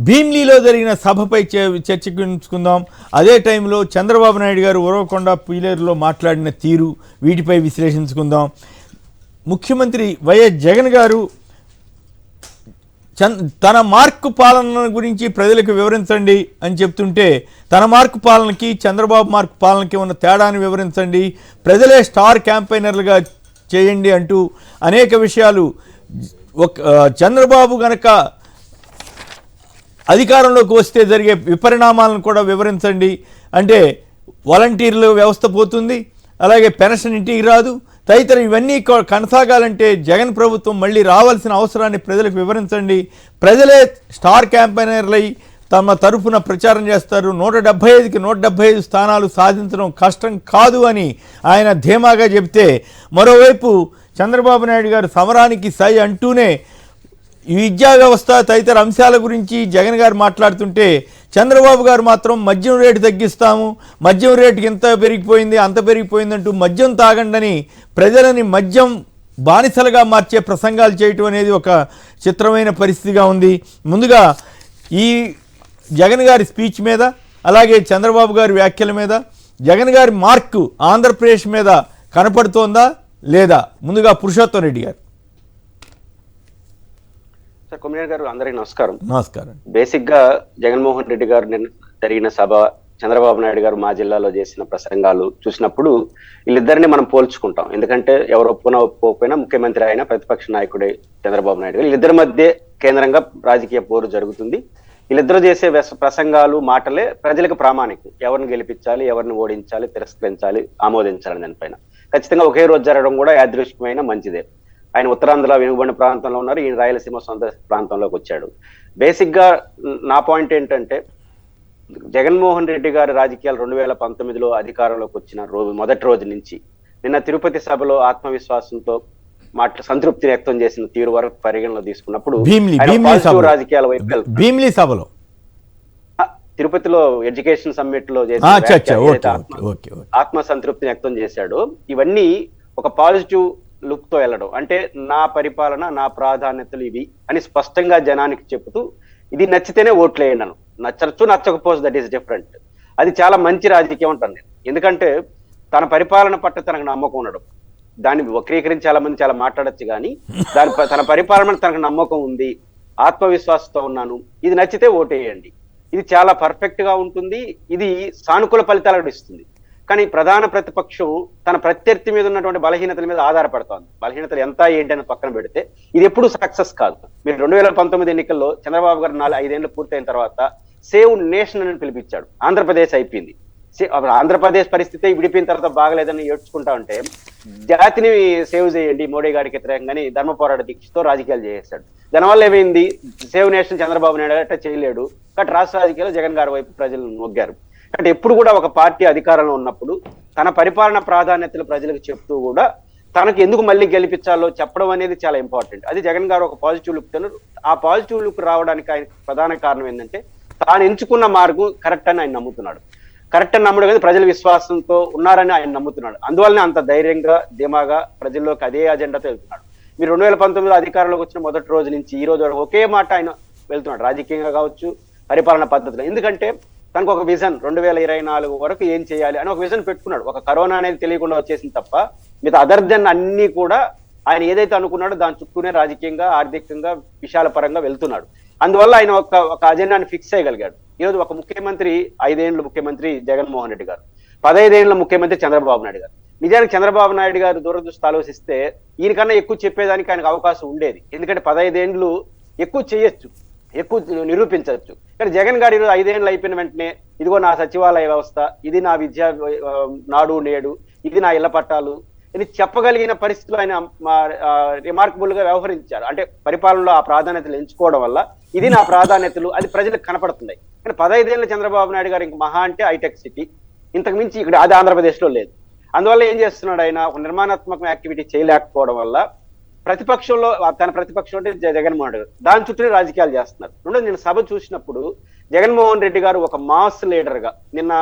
భీమ్లీలో జరిగిన సభపై చర్చించుకుందాం. అదే టైంలో చంద్రబాబు నాయుడు గారు ఉరవకొండ పీలేరులో మాట్లాడిన తీరు, వీటిపై విశ్లేషించుకుందాం. ముఖ్యమంత్రి వైఎస్ జగన్ గారు తన మార్కు పాలన గురించి ప్రజలకు వివరించండి అని చెప్తుంటే, తన మార్కు పాలనకి చంద్రబాబు మార్కు పాలనకి ఉన్న తేడాన్ని వివరించండి, ప్రజలే స్టార్ క్యాంపెయినర్లుగా చేయండి అంటూ అనేక విషయాలు. చంద్రబాబు గనక అధికారంలోకి వస్తే జరిగే విపరిణామాలను కూడా వివరించండి అంటే వాలంటీర్ల వ్యవస్థ పోతుంది, అలాగే పెన్షన్ ఇంటికి రాదు, తదితర ఇవన్నీ కొనసాగాలంటే జగన్ ప్రభుత్వం మళ్ళీ రావాల్సిన అవసరాన్ని ప్రజలకు వివరించండి, ప్రజలే స్టార్ క్యాంపెయినర్లై తమ తరఫున ప్రచారం చేస్తారు, 175కి 175 స్థానాలు సాధించడం కష్టం కాదు అని ఆయన ధీమాగా చెబితే, మరోవైపు చంద్రబాబు నాయుడు గారు సమరానికి సై అంటూనే ఈ విద్యా వ్యవస్థ తదితర అంశాల గురించి జగన్ గారు మాట్లాడుతుంటే, చంద్రబాబు గారు మాత్రం మద్యం రేటు తగ్గిస్తాము, మద్యం రేటుకి ఇంత పెరిగిపోయింది అంత పెరిగిపోయిందంటూ మద్యం తాగండని ప్రజలని మద్యం బానిసలుగా మార్చే ప్రసంగాలు చేయటం అనేది ఒక చిత్రమైన పరిస్థితిగా ఉంది. ముందుగా ఈ జగన్ గారి స్పీచ్ మీద, అలాగే చంద్రబాబు గారి వ్యాఖ్యల మీద జగన్ గారి మార్కు ఆంధ్రప్రదేశ్ మీద కనపడుతోందా లేదా? ముందుగా పురుషోత్తం రెడ్డి గారు. సార్, కొమ్మినేని గారు, అందరికీ నమస్కారం. నమస్కారం. బేసిక్ గా జగన్మోహన్ రెడ్డి గారు నిన్న జరిగిన సభ, చంద్రబాబు నాయుడు గారు మా జిల్లాలో చేసిన ప్రసంగాలు చూసినప్పుడు వీళ్ళిద్దరిని మనం పోల్చుకుంటాం. ఎందుకంటే ఎవరు ఒప్పుకోకపోయినా ముఖ్యమంత్రి అయినా ప్రతిపక్ష నాయకుడే చంద్రబాబు నాయుడు గారు. వీళ్ళిద్దరి మధ్య కేంద్రంగా రాజకీయ పోరు జరుగుతుంది. వీళ్ళిద్దరూ చేసే ప్రసంగాలు, మాటలే ప్రజలకు ప్రామాణికం. ఎవరిని గెలిపించాలి, ఎవరిని ఓడించాలి, తిరస్కరించాలి, ఆమోదించాలి దానిపైన ఖచ్చితంగా ఒకే రోజు జరగడం కూడా యాదృష్టికమైన మంచిదే. ఆయన ఉత్తరాంధ్ర వెనుకబడిన ప్రాంతంలో ఉన్నారు, ఈయన రాయలసీమ సొంత ప్రాంతంలోకి వచ్చాడు. బేసిక్ గా నా పాయింట్ ఏంటంటే, జగన్మోహన్ రెడ్డి గారి రాజకీయాలు 2019లో అధికారంలోకి వచ్చిన మొదటి రోజు నుంచి నిన్న తిరుపతి సభలో ఆత్మవిశ్వాసంతో సంతృప్తి వ్యక్తం చేసిన తీరు వరకు పరిగణలో తీసుకున్నప్పుడు రాజకీయాల వైపు భీమ్లీ సభలో తిరుపతిలో ఎడ్యుకేషన్ సమ్మిట్ లో చేసిన ఆత్మ సంతృప్తి వ్యక్తం చేశాడు. ఇవన్నీ ఒక పాజిటివ్ లుక్ తో వెళ్ళడం, అంటే నా పరిపాలన, నా ప్రాధాన్యతలు ఇవి అని స్పష్టంగా జనానికి చెబుతూ, ఇది నచ్చితేనే ఓట్లు వేయను, నచ్చచ్చు నచ్చకపోతే దట్ ఈస్ డిఫరెంట్. అది చాలా మంచి రాజకీయం అంటాను నేను. ఎందుకంటే తన పరిపాలన పట్ల తనకు నమ్మకం ఉండడం, దాన్ని వక్రీకరించి చాలా మంది చాలా మాట్లాడచ్చు, కానీ తన పరిపాలన తనకు నమ్మకం ఉంది, ఆత్మవిశ్వాసంతో ఉన్నాను, ఇది నచ్చితే ఓటేయండి, ఇది చాలా పర్ఫెక్ట్ గా ఉంటుంది, ఇది సానుకూల ఫలితాలను ఇస్తుంది. కానీ ప్రధాన ప్రతిపక్షం తన ప్రత్యర్థి మీద ఉన్నటువంటి బలహీనతల మీద ఆధారపడుతోంది. బలహీనతలు ఎంత ఏంటని పక్కన పెడితే ఇది ఎప్పుడు సక్సెస్ కాదు. మీరు 2019 ఎన్నికల్లో చంద్రబాబు గారు 4-5 ఏళ్ళు పూర్తయిన తర్వాత సేవ్ నేషన్ అని పిలిపించాడు. ఆంధ్రప్రదేశ్ అయిపోయింది. ఆంధ్రప్రదేశ్ పరిస్థితి విడిపోయిన తర్వాత బాగలేదని ఏడ్చుకుంటా ఉంటే, జాతిని సేవ్ చేయండి మోడీ గారికి వ్యతిరేకంగాని ధర్మ పోరాట దీక్షతో రాజకీయాలు చేసేస్తాడు. దానివల్ల ఏమైంది, సేవ్ నేషన్ చంద్రబాబు నాయుడు అట్లా చేయలేడు. కాబట్టి రాష్ట్ర రాజకీయాల్లో జగన్ గారి వైపు ప్రజలు మొగ్గారు. అంటే ఎప్పుడు కూడా ఒక పార్టీ అధికారంలో ఉన్నప్పుడు తన పరిపాలన ప్రాధాన్యతలు ప్రజలకు చెప్తూ కూడా తనకు ఎందుకు మళ్ళీ గెలిపించాలో చెప్పడం అనేది చాలా ఇంపార్టెంట్. అది జగన్ గారు ఒక పాజిటివ్ లుక్ తను. ఆ పాజిటివ్ లుక్ రావడానికి ఆయన ప్రధాన కారణం ఏంటంటే, తాను ఎంచుకున్న మార్గం కరెక్ట్ అని ఆయన నమ్ముతున్నాడు. కరెక్ట్ అని నమ్మడం మీద ప్రజల విశ్వాసంతో ఉన్నారని ఆయన నమ్ముతున్నాడు. అందువల్లనే అంత ధైర్యంగా, ధీమాగా ప్రజల్లోకి అదే అజెండాతో వెళ్తున్నాడు. మీరు 2019లో అధికారంలోకి వచ్చిన మొదటి రోజు నుంచి ఈ రోజు వరకు ఒకే మాట ఆయన వెళ్తున్నాడు, రాజకీయంగా కావచ్చు, పరిపాలన పద్ధతిలో. ఎందుకంటే తనకు ఒక విజన్, 2024 వరకు ఏం చేయాలి అని ఒక విజన్ పెట్టుకున్నాడు. ఒక కరోనా అనేది తెలియకుండా వచ్చేసింది తప్ప మిగతా అదర్ దెన్ అన్ని కూడా ఆయన ఏదైతే అనుకున్నాడో దాని చుట్టూనే రాజకీయంగా, ఆర్థికంగా, విశాల పరంగా వెళ్తున్నాడు. అందువల్ల ఆయన ఒక అజెండాని ఫిక్స్ చేయగలిగాడు. ఈరోజు ఒక ముఖ్యమంత్రి, 5 ఏళ్ల ముఖ్యమంత్రి జగన్మోహన్ రెడ్డి గారు, 15 ఏళ్ల ముఖ్యమంత్రి చంద్రబాబు నాయుడు గారు. నిజానికి చంద్రబాబు నాయుడు గారు దూరదృష్టి ఆలోచిస్తే ఈయనకన్నా ఎక్కువ చెప్పేదానికి ఆయనకు అవకాశం ఉండేది. ఎందుకంటే 15 ఏళ్ళు ఎక్కువ చేయొచ్చు, ఎక్కువ నిరూపించవచ్చు. కానీ జగన్ గారు 5 ఏళ్ళు అయిపోయిన వెంటనే ఇదిగో నా సచివాలయ వ్యవస్థ, ఇది నా విద్యా నాడు నేడు, ఇది నా ఇళ్ల పట్టాలు, ఇది చెప్పగలిగిన పరిస్థితులు ఆయన రిమార్కబుల్ గా వ్యవహరించారు. అంటే పరిపాలనలో ఆ ప్రాధాన్యతలు ఎంచుకోవడం వల్ల ఇది నా ప్రాధాన్యతలు అది ప్రజలకు కనపడుతున్నాయి. కానీ 15 ఏళ్ళ చంద్రబాబు నాయుడు గారు ఇంక మహా అంటే హైటెక్ సిటీ, ఇంతకు మించి ఇక్కడ అది ఆంధ్రప్రదేశ్ లో లేదు. అందువల్ల ఏం చేస్తున్నాడు ఆయన, ఒక నిర్మాణాత్మక యాక్టివిటీ చేయలేకపోవడం వల్ల ప్రతిపక్షంలో, తన ప్రతిపక్షం అంటే జగన్మోహన్ రెడ్డి గారు, దాని చుట్టూనే రాజకీయాలు చేస్తున్నారు. రెండోది, నేను సభ చూసినప్పుడు జగన్మోహన్ రెడ్డి గారు ఒక మాస్ లీడర్ గా, నిన్న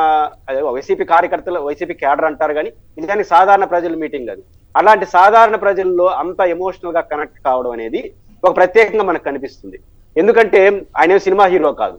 వైసీపీ కార్యకర్తలు, వైసీపీ క్యాడర్ అంటారు కానీ నిజానికి సాధారణ ప్రజల మీటింగ్ అది. అలాంటి సాధారణ ప్రజల్లో అంత ఎమోషనల్ గా కనెక్ట్ కావడం అనేది ఒక ప్రత్యేకంగా మనకు కనిపిస్తుంది. ఎందుకంటే ఆయన సినిమా హీరో కాదు,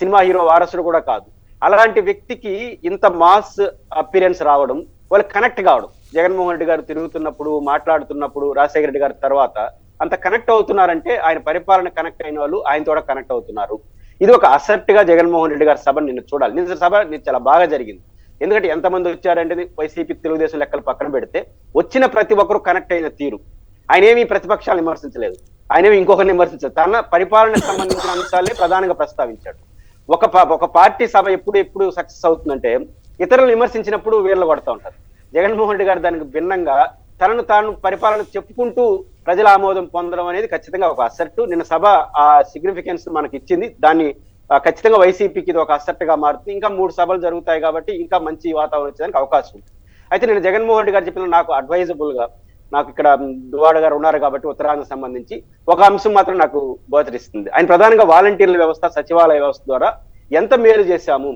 సినిమా హీరో వారసుడు కూడా కాదు. అలాంటి వ్యక్తికి ఇంత మాస్ అపిరెన్స్ రావడం, వాళ్ళు కనెక్ట్ కావడం, జగన్మోహన్ రెడ్డి గారు తిరుగుతున్నప్పుడు మాట్లాడుతున్నప్పుడు రాజశేఖర రెడ్డి గారి తర్వాత అంత కనెక్ట్ అవుతున్నారంటే ఆయన పరిపాలన కనెక్ట్ అయిన వాళ్ళు ఆయనతో కూడా కనెక్ట్ అవుతున్నారు. ఇది ఒక అసెప్ట్ గా జగన్మోహన్ రెడ్డి గారి సభ నిన్ను చూడాలి. నిన్న సభ చాలా బాగా జరిగింది. ఎందుకంటే ఎంతమంది వచ్చారంటే వైసీపీ తెలుగుదేశం లెక్కలు పక్కన పెడితే వచ్చిన ప్రతి ఒక్కరు కనెక్ట్ అయిన తీరు, ఆయన ఏమి ప్రతిపక్షాలను విమర్శించలేదు, ఆయన ఏమి ఇంకొకరిని విమర్శించలేదు, తన పరిపాలనకు సంబంధించిన అంశాలే ప్రధానంగా ప్రస్తావించాడు. ఒక పార్టీ సభ ఎప్పుడు సక్సెస్ అవుతుందంటే ఇతరులను విమర్శించినప్పుడు వీళ్ళు కొడతా ఉంటారు. జగన్మోహన్ రెడ్డి గారు దానికి భిన్నంగా తనను తాను పరిపాలన చెప్పుకుంటూ ప్రజల ఆమోదం పొందడం అనేది ఖచ్చితంగా ఒక అసెట్. నిన్న సభ ఆ సిగ్నిఫికెన్స్ మనకి ఇచ్చింది. దాన్ని ఖచ్చితంగా వైసీపీకి ఇది ఒక అసెట్ గా మారుతుంది. ఇంకా 3 సభలు జరుగుతాయి కాబట్టి ఇంకా మంచి వాతావరణం వచ్చేదానికి అవకాశం ఉంది. అయితే నేను జగన్మోహన్ రెడ్డి గారు చెప్పిన నాకు అడ్వైజబుల్ గా, నాకు ఇక్కడ దువాడ గారు ఉన్నారు కాబట్టి ఉత్తరాంధ్ర సంబంధించి ఒక అంశం మాత్రం నాకు గోచరిస్తుంది. ఆయన ప్రధానంగా వాలంటీర్ల వ్యవస్థ, సచివాలయ వ్యవస్థ ద్వారా ఎంత మేలు చేశాము,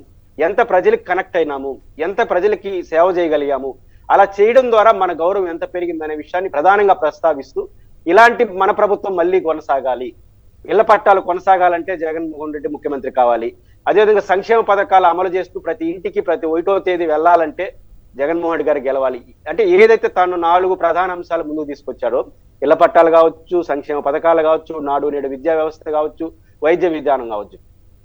ఎంత ప్రజలకు కనెక్ట్ అయినాము, ఎంత ప్రజలకి సేవ చేయగలిగాము, అలా చేయడం ద్వారా మన గౌరవం ఎంత పెరిగిందనే విషయాన్ని ప్రధానంగా ప్రస్తావిస్తూ ఇలాంటి మన ప్రభుత్వం మళ్ళీ కొనసాగాలి, ఇళ్ల పట్టాలు కొనసాగాలంటే జగన్మోహన్ రెడ్డి ముఖ్యమంత్రి కావాలి, అదేవిధంగా సంక్షేమ పథకాలు అమలు చేస్తూ ప్రతి ఇంటికి ప్రతి 1వ తేదీ వెళ్ళాలంటే జగన్మోహన్ రెడ్డి గారు గెలవాలి. అంటే ఏదైతే తాను 4 ప్రధాన అంశాలు ముందుకు తీసుకొచ్చాడో, ఇళ్ల పట్టాలు కావచ్చు, సంక్షేమ పథకాలు కావచ్చు, నాడు నేడు విద్యా వ్యవస్థ కావచ్చు, వైద్య విధానం కావచ్చు,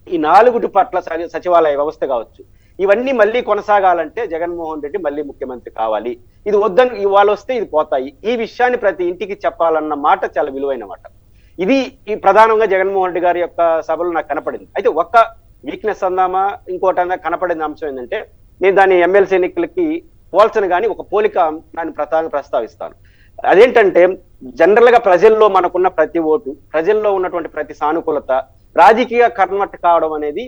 ఈ 4 పట్ల సచివాలయ వ్యవస్థ కావచ్చు, ఇవన్నీ మళ్ళీ కొనసాగాలంటే జగన్మోహన్ రెడ్డి మళ్ళీ ముఖ్యమంత్రి కావాలి. ఇది వద్దని ఇవాళ వస్తే ఇది పోతాయి, ఈ విషయాన్ని ప్రతి ఇంటికి చెప్పాలన్న మాట చాలా విలువైన మాట. ఇది ఈ ప్రధానంగా జగన్మోహన్ రెడ్డి గారి యొక్క సభలో నాకు కనపడింది. అయితే ఒక్క వీక్నెస్ అందామా ఇంకోటి కనపడిన అంశం ఏంటంటే, నేను దాన్ని ఎమ్మెల్సీ ఎన్నికలకి పోల్చను కానీ ఒక పోలిక దాన్ని ప్రస్తావిస్తాను. అదేంటంటే జనరల్ గా ప్రజల్లో మనకున్న ప్రతి ఓటు, ప్రజల్లో ఉన్నటువంటి ప్రతి సానుకూలత రాజకీయ కన్వర్ట్ కావడం అనేది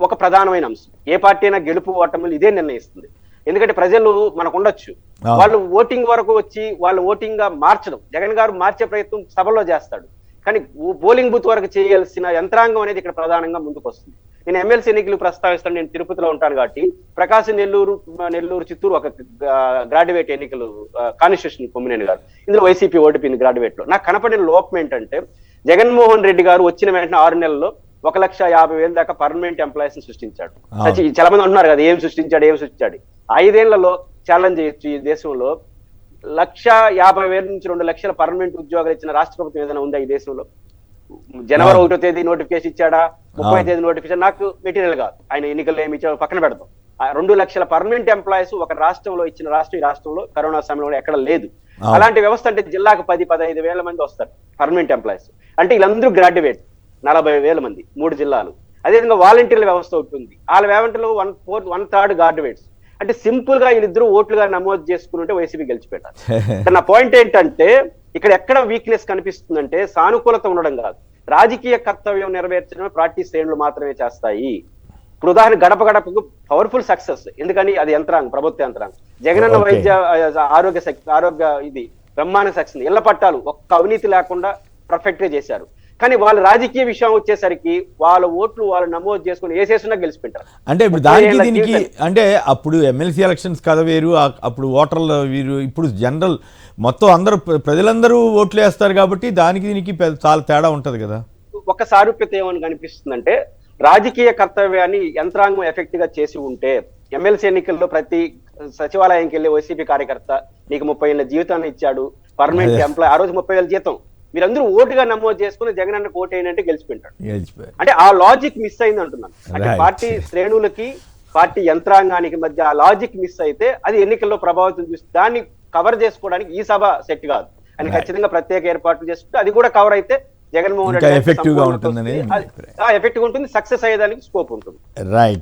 ఒక ప్రధానమైన అంశం. ఏ పార్టీ అయినా గెలుపు ఓటములు ఇదే నిర్ణయిస్తుంది. ఎందుకంటే ప్రజలు మనకు ఉండొచ్చు, వాళ్ళు ఓటింగ్ వరకు వచ్చి వాళ్ళు ఓటింగ్ గా మార్చడం, జగన్ గారు మార్చే ప్రయత్నం సభలో చేస్తాడు, కానీ పోలింగ్ బూత్ వరకు చేయాల్సిన యంత్రాంగం అనేది ఇక్కడ ప్రధానంగా ముందుకు వస్తుంది. నేను ఎమ్మెల్సీ ఎన్నికలు ప్రస్తావిస్తాను. నేను తిరుపతిలో ఉంటాను కాబట్టి ప్రకాశం, నెల్లూరు, చిత్తూరు ఒక గ్రాడ్యుయేట్ ఎన్నికలు కాన్స్టిట్యూషన్ కొమ్మినేని గారు, ఇందులో వైసీపీ ఓడిపోయింది గ్రాడ్యుయేట్ లో. నాకు కనపడిన లోపం ఏంటంటే జగన్మోహన్ రెడ్డి గారు వచ్చిన వెంటనే 6 నెలల్లో 1,50,000 దాకా పర్మనెంట్ ఎంప్లాయీస్ ని సృష్టించాడు. చాలా మంది అంటున్నారు కదా ఏం సృష్టించాడు. 5 ఏళ్లలో ఛాలెంజ్ చేయొచ్చు, ఈ దేశంలో 1,50,000 నుంచి 2 లక్షల పర్మనెంట్ ఉద్యోగాలు ఇచ్చిన రాష్ట్ర ప్రభుత్వం ఏదైనా ఉందా ఈ దేశంలో? జనవరి 1వ తేదీ నోటిఫికేషన్ ఇచ్చాడా, 30వ తేదీ నోటిఫికేషన్? నాకు మెటీరియల్ కాదు, ఆయన ఎన్నికల్లో ఏమి ఇచ్చాడో పక్కన పెడతాం. 2 లక్షల పర్మనెంట్ ఎంప్లాయీస్ ఒక రాష్ట్రంలో ఇచ్చిన ఈ రాష్ట్రంలో కరోనా సమయంలో ఎక్కడ లేదు. అలాంటి వ్యవస్థ అంటే జిల్లాకు 10-15 వేల మంది వస్తారు పర్మనెంట్ ఎంప్లాయీస్. అంటే వీళ్ళందరూ గ్రాడ్యుయేట్ 40,000 మంది 3 జిల్లాలు. అదేవిధంగా వాలంటీర్ల వ్యవస్థ ఉంటుంది, వాళ్ళ వ్యవస్థలో 1/3 గ్రాడ్యుయేట్స్. అంటే సింపుల్ గా వీళ్ళిద్దరూ ఓట్లుగా నమోదు చేసుకుంటే వైసీపీ గెలిచిపెట్టాలి. నా పాయింట్ ఏంటంటే ఇక్కడ ఎక్కడ వీక్నెస్ కనిపిస్తుందంటే సానుకూలత ఉండడం కాదు, రాజకీయ కర్తవ్యం నెరవేర్చడమే పార్టీ శ్రేణులు మాత్రమే చేస్తాయి. ఇప్పుడు ఉదాహరణ గడప గడపకు పవర్ఫుల్ సక్సెస్, ఎందుకని అది యంత్రాంగం, ప్రభుత్వ యంత్రాంగం. జగనన్న వైద్య ఆరోగ్య ఇది బ్రహ్మాండ సక్సెస్. ఇళ్ల పట్టాలు ఒక్క అవినీతి లేకుండా పర్ఫెక్ట్ గా చేశారు. కానీ వాళ్ళ రాజకీయ విషయం వచ్చేసరికి వాళ్ళ ఓట్లు వాళ్ళు నమోదు చేసుకుని వేసేస్తున్నా గెలిచిపెట్టారు. అంటే ఇప్పుడు దానికి దీనికి అంటే అప్పుడు ఎమ్మెల్సీ ఎలక్షన్స్ కథ వేరు, అప్పుడు ఓటర్లు వీరు, ఇప్పుడు జనరల్ మొత్తం అందరూ ప్రజలందరూ ఓట్లు వేస్తారు కాబట్టి దానికి దీనికి చాలా తేడా ఉంటది కదా. ఒక సారూప్యత ఏమని కనిపిస్తుందంటే రాజకీయ కర్తవ్యాన్ని యంత్రాంగం ఎఫెక్ట్ గా చేసి ఉంటే ఎమ్మెల్సీ ఎన్నికల్లో ప్రతి సచివాలయంకి వెళ్ళి వైసీపీ కార్యకర్త నీకు 30 ఏళ్ళ జీవితాన్ని ఇచ్చాడు, పర్మనెంట్ ఎంప్లాయ్, ఆ రోజు 30,000 జీతం, మీరందరూ ఓటుగా నమోదు చేసుకుని జగన్ అన్న ఓటు అయినంటే గెలిచిపోయింటాడు. అంటే ఆ లాజిక్ మిస్ అయింది అంటున్నాను. అంటే పార్టీ శ్రేణులకి పార్టీ యంత్రాంగానికి మధ్య ఆ లాజిక్ మిస్ అయితే అది ఎన్నికల్లో ప్రభావితం చూస్తుంది. దాన్ని కవర్ చేసుకోవడానికి ఈ సభ సెట్ కాదు అని ఖచ్చితంగా ప్రత్యేక ఏర్పాట్లు చేసుకుంటే అది కూడా కవర్ అయితే జగన్మోహన్ రెడ్డి ఎఫెక్టివ్ గా ఉంటుంది, సక్సెస్ అయ్యేదానికి స్కోప్ ఉంటుంది. రైట్.